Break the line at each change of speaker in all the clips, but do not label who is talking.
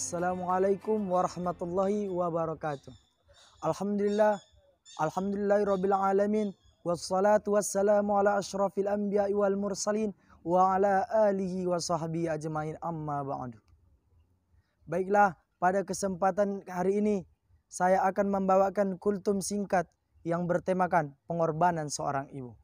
Assalamualaikum warahmatullahi wabarakatuh. Alhamdulillah, alhamdulillahirabbil alamin, wassalatu wassalamu ala asyrafil anbiya'i wal mursalin wa ala alihi wa sahbihi ajmain, amma ba'du. Baiklah, pada kesempatan hari ini saya akan membawakan kultum singkat yang bertemakan pengorbanan seorang ibu.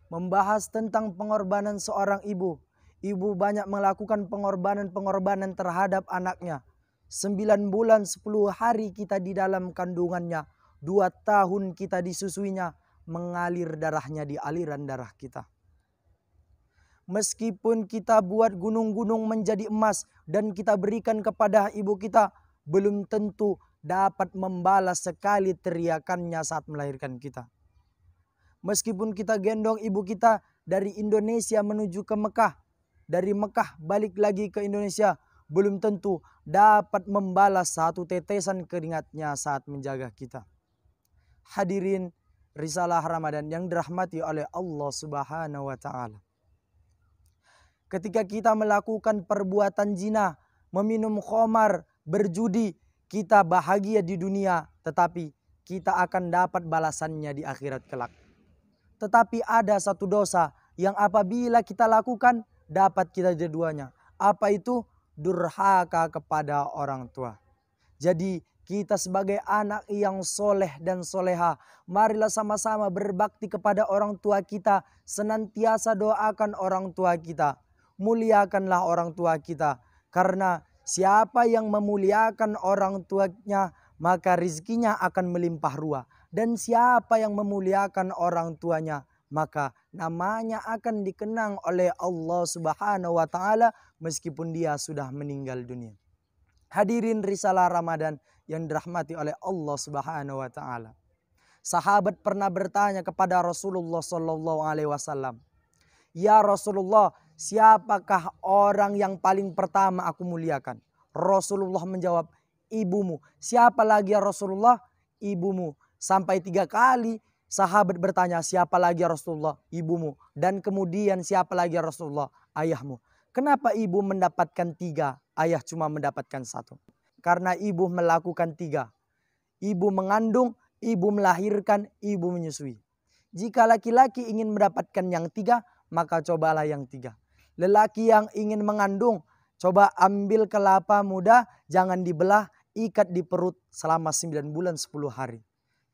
Membahas tentang pengorbanan seorang ibu. Ibu banyak melakukan pengorbanan terhadap anaknya. 9 bulan 10 hari kita di dalam kandungannya. 2 tahun kita disusuinya. Mengalir darahnya di aliran darah kita. Meskipun kita buat gunung-gunung menjadi emas dan kita berikan kepada ibu kita, belum tentu dapat membalas sekali teriakannya saat melahirkan kita. Meskipun kita gendong ibu kita dari Indonesia menuju ke Mekah, dari Mekah balik lagi ke Indonesia, belum tentu dapat membalas satu tetesan keringatnya saat menjaga kita. Hadirin risalah Ramadan yang dirahmati oleh Allah Subhanahu wa Ta'ala. Ketika kita melakukan perbuatan zina, meminum khamar, berjudi, kita bahagia di dunia, tetapi kita akan dapat balasannya di akhirat kelak. Tetapi ada satu dosa yang apabila kita lakukan, dapat kita keduanya. Apa itu? Durhaka kepada orang tua. Jadi kita sebagai anak yang soleh dan soleha, marilah sama-sama berbakti kepada orang tua kita. Senantiasa doakan orang tua kita. Muliakanlah orang tua kita. Karena siapa yang memuliakan orang tuanya, maka rizkinya akan melimpah ruah. Dan siapa yang memuliakan orang tuanya, maka namanya akan dikenang oleh Allah Subhanahu wa Ta'ala meskipun dia sudah meninggal dunia. Hadirin risalah Ramadan yang dirahmati oleh Allah Subhanahu wa Ta'ala. Sahabat pernah bertanya kepada Rasulullah sallallahu alaihi wasallam, "Ya Rasulullah, siapakah orang yang paling pertama aku muliakan?" Rasulullah menjawab, "Ibumu." "Siapa lagi ya Rasulullah?" "Ibumu." Sampai 3 kali sahabat bertanya, "Siapa lagi ya Rasulullah?" "Ibumu." Dan kemudian, "Siapa lagi ya Rasulullah?" "Ayahmu." Kenapa ibu mendapatkan 3, ayah cuma mendapatkan 1? Karena ibu melakukan 3. Ibu mengandung, ibu melahirkan, ibu menyusui. Jika laki-laki ingin mendapatkan yang 3, maka cobalah yang 3. Lelaki yang ingin mengandung, coba ambil kelapa muda, jangan dibelah, ikat di perut selama 9 bulan 10 hari.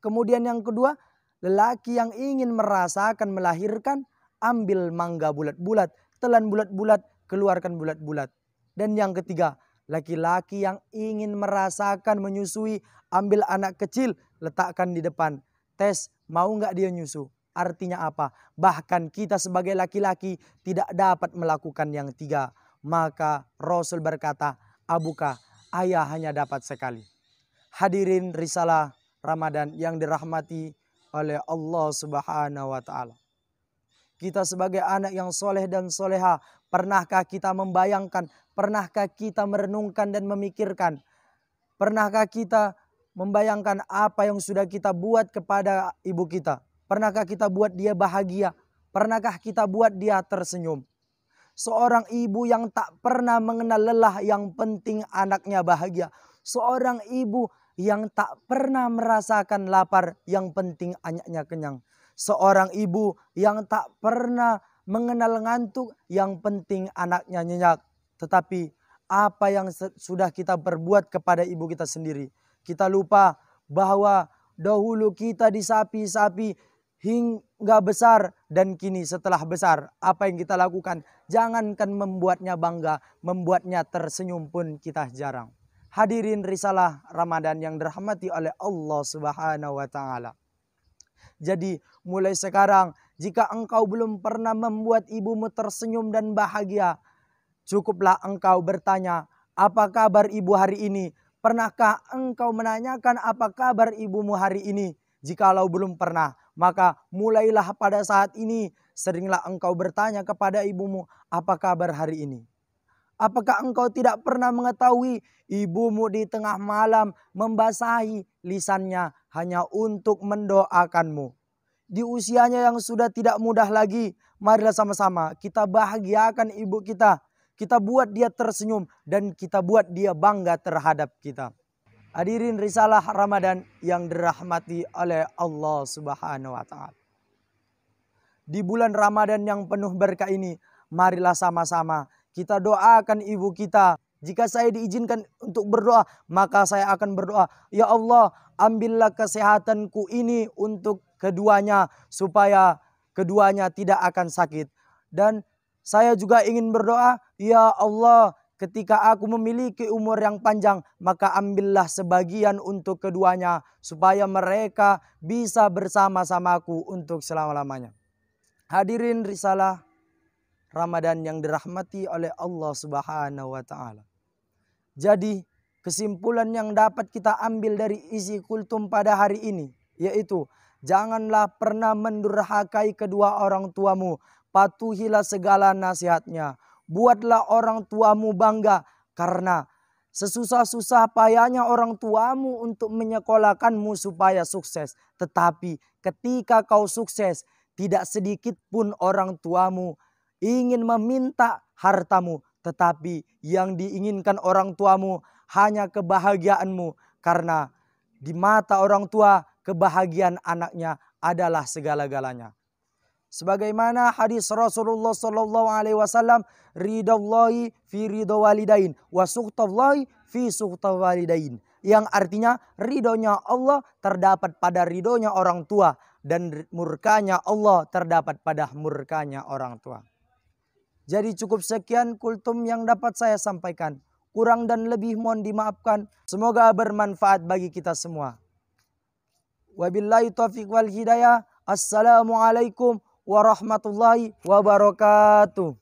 Kemudian yang kedua, lelaki yang ingin merasakan melahirkan, ambil mangga bulat-bulat, telan bulat-bulat, keluarkan bulat-bulat. Dan yang ketiga, laki-laki yang ingin merasakan menyusui, ambil anak kecil, letakkan di depan. Tes, mau nggak dia nyusu? Artinya apa? Bahkan kita sebagai laki-laki tidak dapat melakukan yang 3. Maka Rasul berkata, "Abuka, ayah hanya dapat sekali." Hadirin risalah Ramadan yang dirahmati oleh Allah Subhanahu wa Ta'ala. Kita sebagai anak yang soleh dan soleha, pernahkah kita membayangkan, pernahkah kita merenungkan dan memikirkan, pernahkah kita membayangkan apa yang sudah kita buat kepada ibu kita? Pernahkah kita buat dia bahagia? Pernahkah kita buat dia tersenyum? Seorang ibu yang tak pernah mengenal lelah, yang penting anaknya bahagia. Seorang ibu yang tak pernah merasakan lapar, yang penting anaknya kenyang. Seorang ibu yang tak pernah mengenal ngantuk, yang penting anaknya nyenyak. Tetapi apa yang sudah kita perbuat kepada ibu kita sendiri? Kita lupa bahwa dahulu kita disapi-sapi hingga besar, dan kini setelah besar apa yang kita lakukan? Jangankan membuatnya bangga, membuatnya tersenyum pun kita jarang. Hadirin risalah Ramadan yang dirahmati oleh Allah Subhanahu wa Ta'ala. Jadi mulai sekarang, jika engkau belum pernah membuat ibumu tersenyum dan bahagia, cukuplah engkau bertanya, "Apa kabar ibu hari ini?" Pernahkah engkau menanyakan apa kabar ibumu hari ini? Jikalau belum pernah, maka mulailah pada saat ini. Seringlah engkau bertanya kepada ibumu, "Apa kabar hari ini?" Apakah engkau tidak pernah mengetahui ibumu di tengah malam membasahi lisannya hanya untuk mendoakanmu? Di usianya yang sudah tidak mudah lagi, marilah sama-sama kita bahagiakan ibu kita. kita buat dia tersenyum, dan kita buat dia bangga terhadap kita. Hadirin risalah Ramadan yang dirahmati oleh Allah Subhanahu wa Ta'ala. Di bulan Ramadan yang penuh berkah ini, marilah sama-sama kita doakan ibu kita. Jika saya diizinkan untuk berdoa, maka saya akan berdoa, ya Allah, ambillah kesehatanku ini untuk keduanya, supaya keduanya tidak akan sakit. Dan saya juga ingin berdoa, ya Allah, ketika aku memiliki umur yang panjang, maka ambillah sebagian untuk keduanya, supaya mereka bisa bersama-samaku untuk selama-lamanya. Hadirin risalah Ramadan yang dirahmati oleh Allah Subhanahu wa Ta'ala. Jadi kesimpulan yang dapat kita ambil dari isi kultum pada hari ini, yaitu janganlah pernah mendurhakai kedua orang tuamu, patuhilah segala nasihatnya, buatlah orang tuamu bangga, karena sesusah-susah payahnya orang tuamu untuk menyekolahkanmu supaya sukses. Tetapi ketika kau sukses, tidak sedikit pun orang tuamu ingin meminta hartamu, tetapi yang diinginkan orang tuamu hanya kebahagiaanmu, karena di mata orang tua kebahagiaan anaknya adalah segala-galanya. Sebagaimana hadis Rasulullah sallallahu alaihi wasallam, ridallahi fi ridha walidain wa sukhtallahi fi sukhta walidain, yang artinya ridhonya Allah terdapat pada ridhonya orang tua, dan murkanya Allah terdapat pada murkanya orang tua. Jadi cukup sekian kultum yang dapat saya sampaikan. Kurang dan lebih mohon dimaafkan. Semoga bermanfaat bagi kita semua. Wabillahi taufiq wal hidayah. Assalamualaikum warahmatullahi wabarakatuh.